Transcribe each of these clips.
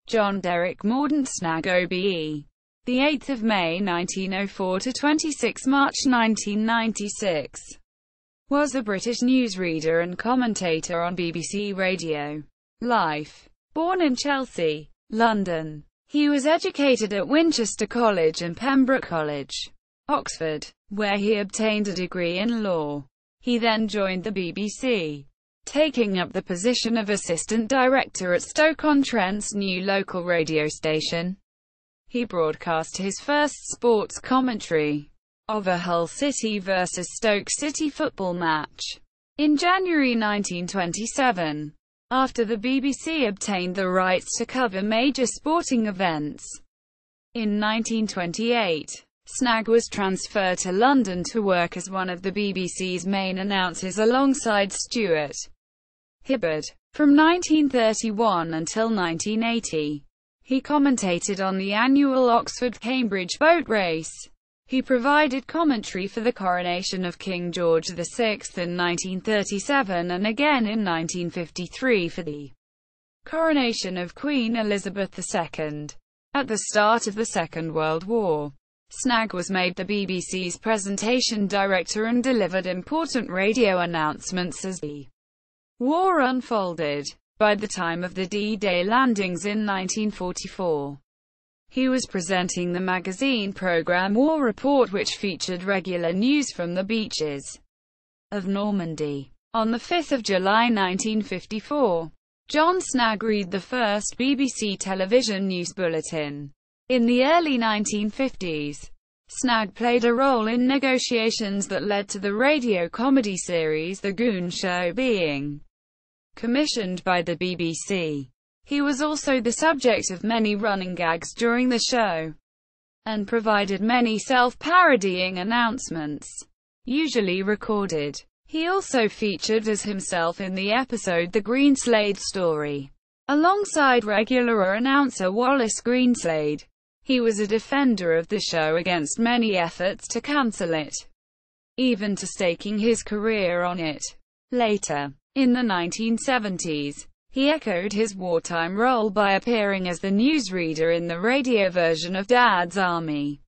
John Derrick Mordaunt Snagge OBE. The 8th of May 1904 to 26 March 1996. Was a British newsreader and commentator on BBC Radio. Life. Born in Chelsea, London. He was educated at Winchester College and Pembroke College, Oxford, where he obtained a degree in law. He then joined the BBC, taking up the position of assistant director at Stoke-on-Trent's new local radio station. He broadcast his first sports commentary of a Hull City vs Stoke City football match in January 1927, after the BBC obtained the rights to cover major sporting events. In 1928, Snagge was transferred to London to work as one of the BBC's main announcers alongside Stuart Hibberd. From 1931 until 1980, he commentated on the annual Oxford-Cambridge boat race. He provided commentary for the coronation of King George VI in 1937 and again in 1953 for the coronation of Queen Elizabeth II. At the start of the Second World War, Snagge was made the BBC's presentation director and delivered important radio announcements as the war unfolded. By the time of the D-Day landings in 1944, he was presenting the magazine programme War Report, which featured regular news from the beaches of Normandy. On 5 July 1954, John Snagge read the first BBC television news bulletin. In the early 1950s, Snagge played a role in negotiations that led to the radio comedy series The Goon Show being commissioned by the BBC. He was also the subject of many running gags during the show, and provided many self-parodying announcements, usually recorded. He also featured as himself in the episode The Greenslade Story, alongside regular announcer Wallace Greenslade. He was a defender of the show against many efforts to cancel it, even to staking his career on it. Later, in the 1970s, he echoed his wartime role by appearing as the newsreader in the radio version of Dad's Army,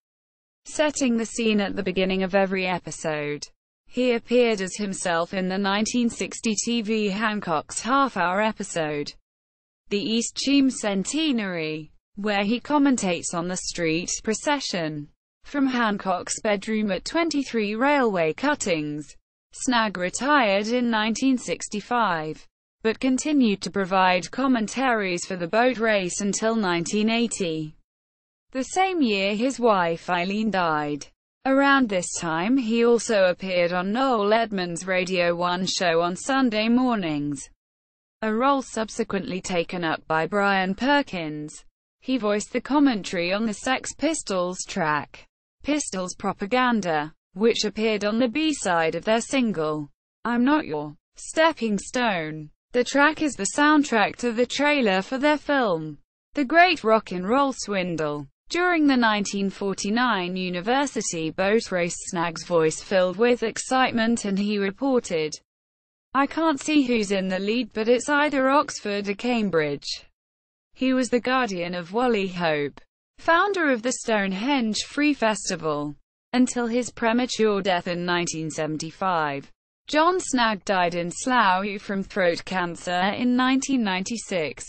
setting the scene at the beginning of every episode. He appeared as himself in the 1960 TV Hancock's half-hour episode, The East Cheam Centenary, where he commentates on the street procession from Hancock's bedroom at 23 railway cuttings. Snagge retired in 1965, but continued to provide commentaries for the boat race until 1980. The same year his wife Eileen died. Around this time he also appeared on Noel Edmonds' Radio 1 show on Sunday mornings, a role subsequently taken up by Brian Perkins. He voiced the commentary on the Sex Pistols track, Pistols Propaganda, which appeared on the B-side of their single, I'm Not Your Stepping Stone. The track is the soundtrack to the trailer for their film, The Great Rock 'n' Roll Swindle. During the 1949 University boat race, Snagge's voice filled with excitement and he reported, I can't see who's in the lead, but it's either Oxford or Cambridge. He was the guardian of Wally Hope, founder of the Stonehenge Free Festival, until his premature death in 1975. John Snagge died in Slough from throat cancer in 1996,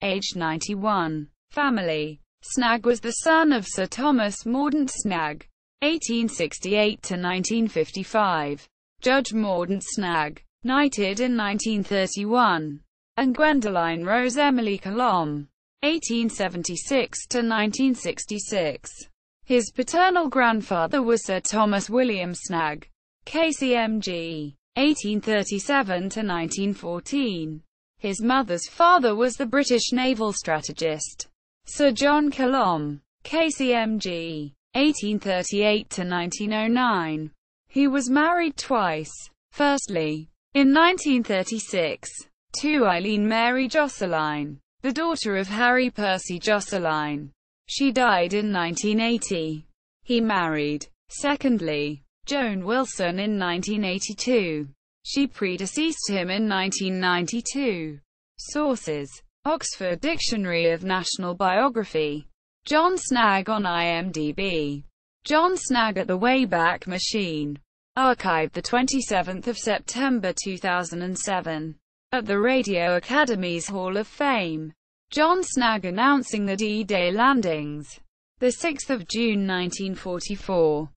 aged 91. Family. Snagge was the son of Sir Thomas Mordaunt Snagge, 1868–1955, Judge Mordaunt Snagge, knighted in 1931, and Gwendoline Rose Emily Colomb, 1876–1966. His paternal grandfather was Sir Thomas William Snagge, KCMG, 1837–1914. His mother's father was the British naval strategist, Sir John Colomb, KCMG, 1838–1909. He was married twice. Firstly, in 1936, to Eileen Mary Josceline, the daughter of Harry Percy Josceline. She died in 1980. He married, secondly, Joan Wilson in 1982. She predeceased him in 1992. Sources: Oxford Dictionary of National Biography. John Snagge on IMDb. John Snagge at the Wayback Machine. Archived 27 September 2007. At the Radio Academy's Hall of Fame. John Snagge announcing the D-Day landings. 6 June 1944.